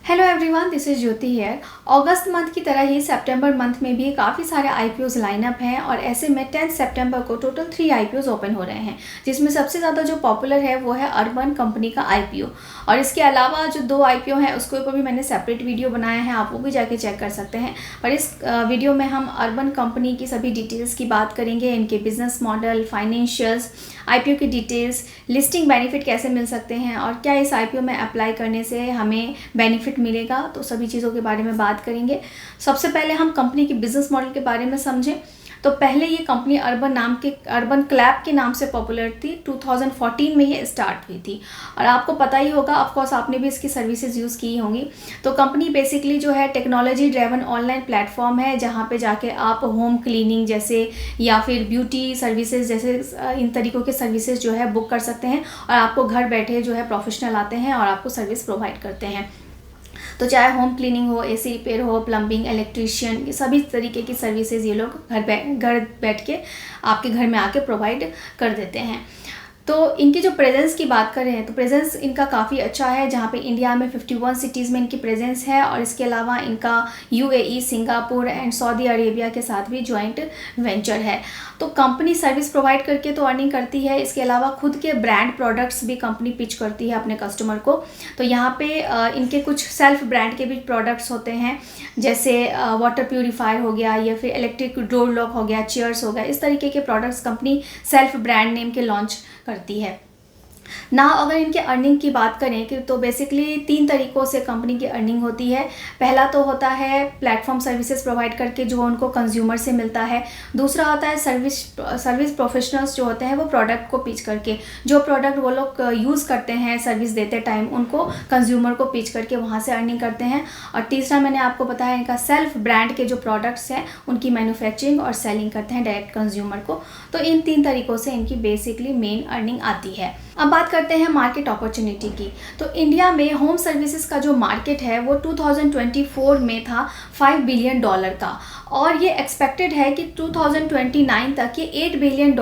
Hello everyone, this is Jyoti here. अगस्त month की तरह ही सितंबर मंथ में भी काफ़ी सारे आईपीओज लाइनअप हैं और ऐसे में 10 सितंबर को टोटल 3 आईपीओज ओपन हो रहे हैं, जिसमें सबसे ज़्यादा जो पॉपुलर है वो है अर्बन कंपनी का आईपीओ। और इसके अलावा जो 2 आईपीओ हैं उसके ऊपर भी मैंने सेपरेट वीडियो बनाया है, आप वो भी जाके चेक कर सकते हैं। पर इस वीडियो में हम अर्बन कंपनी की सभी डिटेल्स की बात करेंगे, इनके बिजनेस मॉडल, फाइनेंशियल्स, आईपीओ की डिटेल्स, लिस्टिंग बेनिफिट कैसे मिल सकते हैं और क्या इस आईपीओ में अप्लाई करने से हमें बेनिफिट मिलेगा, तो सभी चीज़ों के बारे में बात करेंगे। सबसे पहले हम कंपनी के बिजनेस मॉडल के बारे में समझें तो पहले ये कंपनी अर्बन क्लैप के नाम से पॉपुलर थी। 2014 में ये स्टार्ट हुई थी और आपको पता ही होगा, ऑफकोर्स आपने भी इसकी सर्विसेज यूज़ की होंगी। तो कंपनी बेसिकली जो है टेक्नोलॉजी ड्राइवन ऑनलाइन प्लेटफॉर्म है, जहाँ पे जाके आप होम क्लीनिंग जैसे या फिर ब्यूटी सर्विसेज जैसे इन तरीक़ों के सर्विसेज जो है बुक कर सकते हैं और आपको घर बैठे जो है प्रोफेशनल आते हैं और आपको सर्विस प्रोवाइड करते हैं। तो चाहे होम क्लीनिंग हो, एसी रिपेयर हो, प्लम्बिंग, इलेक्ट्रिशियन, ये सभी तरीके की सर्विसेज ये लोग घर बैठ के आपके घर में आके प्रोवाइड कर देते हैं। तो इनकी जो प्रेजेंस की बात करें तो प्रेजेंस इनका काफ़ी अच्छा है, जहाँ पे इंडिया में 51 सिटीज़ में इनकी प्रेजेंस है और इसके अलावा इनका UAE, Singapore and Saudi Arabia के साथ भी जॉइंट वेंचर है। तो कंपनी सर्विस प्रोवाइड करके तो अर्निंग करती है, इसके अलावा खुद के ब्रांड प्रोडक्ट्स भी कंपनी पिच करती है अपने कस्टमर को। तो यहाँ पे इनके कुछ सेल्फ ब्रांड के भी प्रोडक्ट्स होते हैं, जैसे वाटर प्यूरीफायर हो गया या फिर इलेक्ट्रिक डोर लॉक हो गया, चेयर्स हो गया, इस तरीके के products company self brand name के लॉन्च करती है ना। अगर इनके अर्निंग की बात करें कि तो बेसिकली 3 तरीक़ों से कंपनी की अर्निंग होती है। पहला तो होता है प्लेटफॉर्म सर्विसेज प्रोवाइड करके जो उनको कंज्यूमर से मिलता है। दूसरा होता है सर्विस प्रोफेशनल्स जो होते हैं वो प्रोडक्ट को पिच करके, जो प्रोडक्ट वो लोग यूज़ करते हैं सर्विस देते टाइम, उनको कंज्यूमर को पिच करके वहाँ से अर्निंग करते हैं। और तीसरा मैंने आपको बताया इनका सेल्फ ब्रांड के जो प्रोडक्ट्स हैं उनकी मैन्युफैक्चरिंग और सेलिंग करते हैं डायरेक्ट कंज्यूमर को। तो इन 3 तरीक़ों से इनकी बेसिकली मेन अर्निंग आती है। अब बात करते हैं मार्केट अपॉर्चुनिटी की। तो इंडिया में होम सर्विसेज का जो मार्केट है वो 2024 में था $5 बिलियन का और ये एक्सपेक्टेड है कि 2029 तक ये $8 बिलियन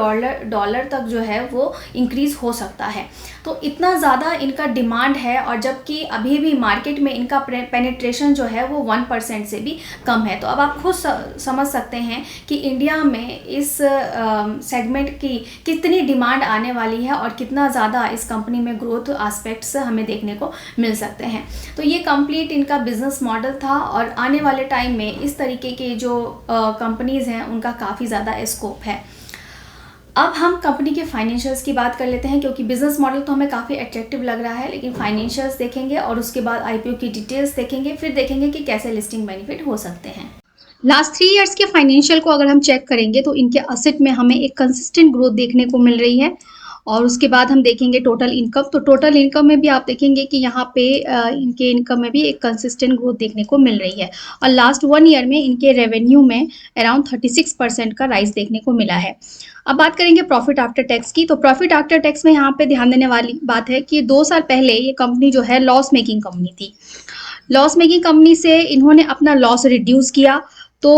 तक जो है वो इंक्रीज़ हो सकता है। तो इतना ज़्यादा इनका डिमांड है और जबकि अभी भी मार्केट में इनका पेनिट्रेशन जो है वो 1% से भी कम है। तो अब आप खुद समझ सकते हैं कि इंडिया में इस सेगमेंट की कितनी डिमांड आने वाली है और कितना ज़्यादा इस कंपनी में ग्रोथ एस्पेक्ट्स हमें देखने को मिल सकते हैं। तो ये कंप्लीट इनका बिजनेस मॉडल था और आने वाले टाइम में इस तरीके के जो कंपनीज़ हैं उनका काफ़ी ज़्यादा स्कोप है। अब हम कंपनी के फाइनेंशियल्स की बात कर लेते हैं, क्योंकि बिजनेस मॉडल तो हमें काफ़ी अट्रैक्टिव लग रहा है, लेकिन फाइनेंशियल्स देखेंगे और उसके बाद आईपीओ की डिटेल्स देखेंगे, फिर देखेंगे कि कैसे लिस्टिंग बेनिफिट हो सकते हैं। लास्ट 3 इयर्स के फाइनेंशियल को अगर हम चेक करेंगे तो इनके असेट में हमें एक कंसिस्टेंट ग्रोथ देखने को मिल रही है। और उसके बाद हम देखेंगे टोटल इनकम, तो टोटल इनकम में भी आप देखेंगे कि यहाँ पे इनके इनकम में भी एक कंसिस्टेंट ग्रोथ देखने को मिल रही है। और लास्ट 1 ईयर में इनके रेवेन्यू में अराउंड 36% का राइज देखने को मिला है। अब बात करेंगे प्रॉफिट आफ्टर टैक्स की। तो प्रॉफिट आफ्टर टैक्स में यहाँ पे ध्यान देने वाली बात है कि 2 साल पहले ये कंपनी जो है लॉस मेकिंग कंपनी थी। लॉस मेकिंग कंपनी से इन्होंने अपना लॉस रिड्यूस किया। तो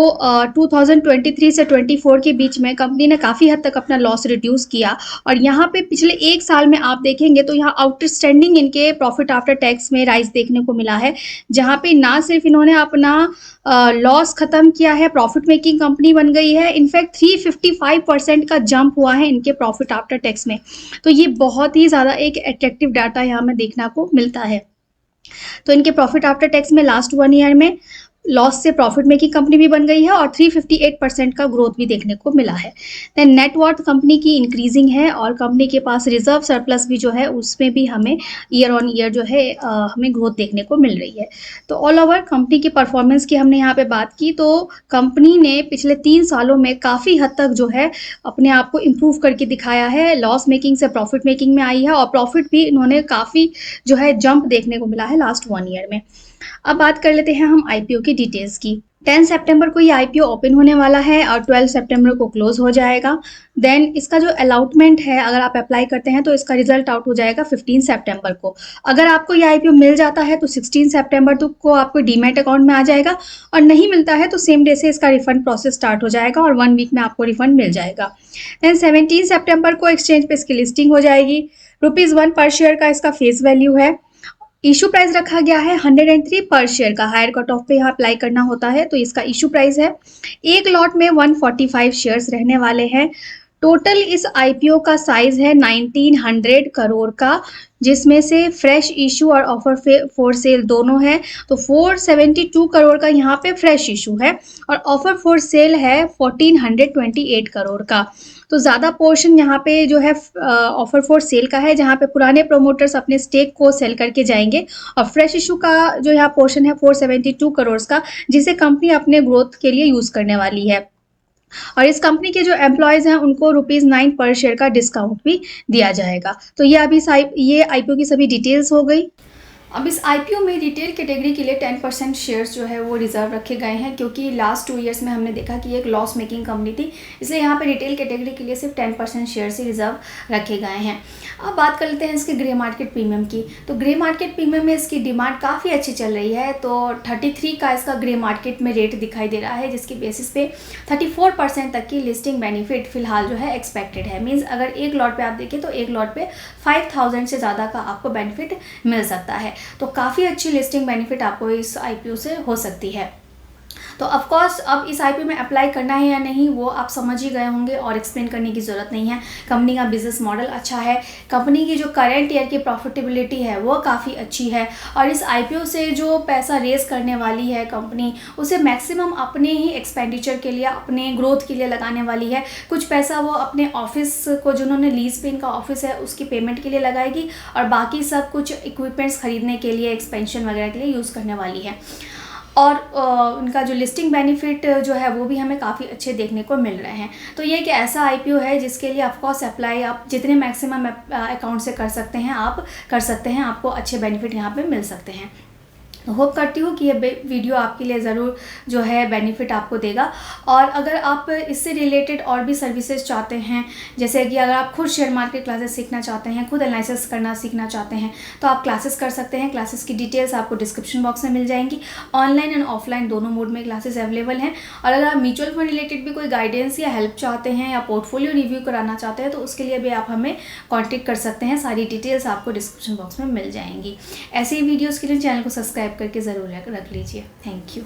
2023 से 24 के बीच में कंपनी ने काफ़ी हद तक अपना लॉस रिड्यूस किया और यहाँ पे पिछले 1 साल में आप देखेंगे तो यहाँ आउटस्टैंडिंग इनके प्रॉफिट आफ्टर टैक्स में राइज देखने को मिला है, जहाँ पे ना सिर्फ इन्होंने अपना लॉस ख़त्म किया है, प्रॉफिट मेकिंग कंपनी बन गई है, इनफैक्ट 355% का जंप हुआ है इनके प्रॉफिट आफ्टर टैक्स में। तो ये बहुत ही ज़्यादा एक अट्रैक्टिव डाटा यहाँ में देखने को मिलता है। तो इनके प्रॉफिट आफ्टर टैक्स में लास्ट 1 ईयर में लॉस से प्रॉफिट मेकिंग कंपनी भी बन गई है और 358% का ग्रोथ भी देखने को मिला है। देन नेट वर्थ कंपनी की इंक्रीजिंग है और कंपनी के पास रिजर्व सरप्लस भी जो है उसमें भी हमें ईयर ऑन ईयर जो है हमें ग्रोथ देखने को मिल रही है। तो ऑल ओवर कंपनी की परफॉर्मेंस की हमने यहाँ पे बात की, तो कंपनी ने पिछले 3 सालों में काफ़ी हद तक जो है अपने आप को इम्प्रूव करके दिखाया है। लॉस मेकिंग से प्रॉफिट मेकिंग में आई है और प्रॉफिट भी इन्होंने काफ़ी जो है जंप देखने को मिला है लास्ट 1 ईयर में। अब बात कर लेते हैं हम आईपीओ की डिटेल्स की। 10 सितंबर को ये आईपीओ ओपन होने वाला है और 12 सितंबर को क्लोज हो जाएगा। देन इसका जो अलॉटमेंट है, अगर आप अप्लाई करते हैं तो इसका रिजल्ट आउट हो जाएगा 15 सितंबर को। अगर आपको ये आईपीओ मिल जाता है तो 16 सितंबर तक को आपको डीमैट अकाउंट में आ जाएगा और नहीं मिलता है तो सेम डे से इसका रिफंड प्रोसेस स्टार्ट हो जाएगा और 1 वीक में आपको रिफंड मिल जाएगा। देन 17 सितंबर को एक्सचेंज पे इसकी लिस्टिंग हो जाएगी। ₹1 पर शेयर का इसका फेस वैल्यू है। इशू प्राइस रखा गया है 103 पर शेयर का। हायर कट ऑफ पे यहाँ अप्लाई करना होता है, तो इसका इशू प्राइस है। एक लॉट में 145 शेयर्स रहने वाले हैं। टोटल इस आईपीओ का साइज है 1900 करोड़ का, जिसमें से फ्रेश इशू और ऑफर फॉर सेल दोनों है। तो 472 करोड़ का यहाँ पे फ्रेश इशू है और ऑफर फॉर सेल है 1428 करोड़ का। तो ज़्यादा पोर्शन यहाँ पे जो है ऑफर फॉर सेल का है, जहाँ पे पुराने प्रोमोटर्स अपने स्टेक को सेल करके जाएंगे, और फ्रेश इशू का जो यहाँ पोर्शन है 472 करोड़ का, जिसे कंपनी अपने ग्रोथ के लिए यूज़ करने वाली है। और इस कंपनी के जो एम्प्लॉयज़ हैं उनको ₹9 पर शेयर का डिस्काउंट भी दिया जाएगा। तो ये आईपीओ की सभी डिटेल्स हो गई। अब इस आईपीओ में रिटेल कैटेगरी के लिए 10% शेयर्स जो है वो रिजर्व रखे गए हैं, क्योंकि लास्ट 2 ईयर्स में हमने देखा कि एक लॉस मेकिंग कंपनी थी, इसलिए यहाँ पे रिटेल कैटेगरी के लिए सिर्फ 10% शेयर्स ही रिजर्व रखे गए हैं। अब बात कर लेते हैं इसके ग्रे मार्केट प्रीमियम की। तो ग्रे मार्केट प्रीमियम में इसकी डिमांड काफ़ी अच्छी चल रही है। तो 33 का इसका ग्रे मार्केट में रेट दिखाई दे रहा है, जिसकी बेसिस पे 34% तक की लिस्टिंग बेनिफिट फिलहाल जो है एक्सपेक्टेड है। मीन्स अगर एक लॉट पे आप देखें तो एक लॉट पे 5000 से ज़्यादा का आपको बेनिफिट मिल सकता है। तो काफ़ी अच्छी लिस्टिंग बेनिफिट आपको इस आईपीओ से हो सकती है। तो ऑफ कोर्स अब इस आईपीओ में अप्लाई करना है या नहीं वो आप समझ ही गए होंगे और एक्सप्लेन करने की ज़रूरत नहीं है। कंपनी का बिजनेस मॉडल अच्छा है, कंपनी की जो करंट ईयर की प्रॉफिटेबिलिटी है वो काफ़ी अच्छी है, और इस आईपीओ से जो पैसा रेज करने वाली है कंपनी, उसे मैक्सिमम अपने ही एक्सपेंडिचर के लिए, अपने ग्रोथ के लिए लगाने वाली है। कुछ पैसा वो अपने ऑफिस को, जिन्होंने लीज पे इनका ऑफिस है, उसकी पेमेंट के लिए लगाएगी, और बाकी सब कुछ इक्विपमेंट्स खरीदने के लिए, एक्सपेंशन वगैरह के लिए यूज़ करने वाली है। और उनका जो लिस्टिंग बेनिफिट जो है वो भी हमें काफ़ी अच्छे देखने को मिल रहे हैं। तो ये एक ऐसा आईपीओ है जिसके लिए ऑफकोर्स अप्लाई आप जितने मैक्सिमम अकाउंट से कर सकते हैं आप कर सकते हैं, आपको अच्छे बेनिफिट यहाँ पे मिल सकते हैं। होप करती हूँ कि ये वीडियो आपके लिए ज़रूर जो है बेनिफिट आपको देगा। और अगर आप इससे रिलेटेड और भी सर्विसेज चाहते हैं, जैसे कि अगर आप खुद शेयर मार्केट क्लासेस सीखना चाहते हैं, खुद एनालिसिस करना सीखना चाहते हैं, तो आप क्लासेस कर सकते हैं। क्लासेस की डिटेल्स आपको डिस्क्रिप्शन बॉक्स में मिल जाएंगी। ऑनलाइन एंड ऑफलाइन दोनों मोड में क्लासेस अवेलेबल हैं। और अगर आप म्यूचुअल फंड रिलेटेड भी कोई गाइडेंस या हेल्प चाहते हैं या पोर्टफोलियो रिव्यू कराना चाहते हैं, तो उसके लिए भी आप हमें कॉन्टेक्ट कर सकते हैं। सारी डिटेल्स आपको डिस्क्रिप्शन बॉक्स में मिल जाएंगी। ऐसे ही वीडियोज़ के लिए चैनल को सब्सक्राइब करके ज़रूर रख लीजिए। Thank you.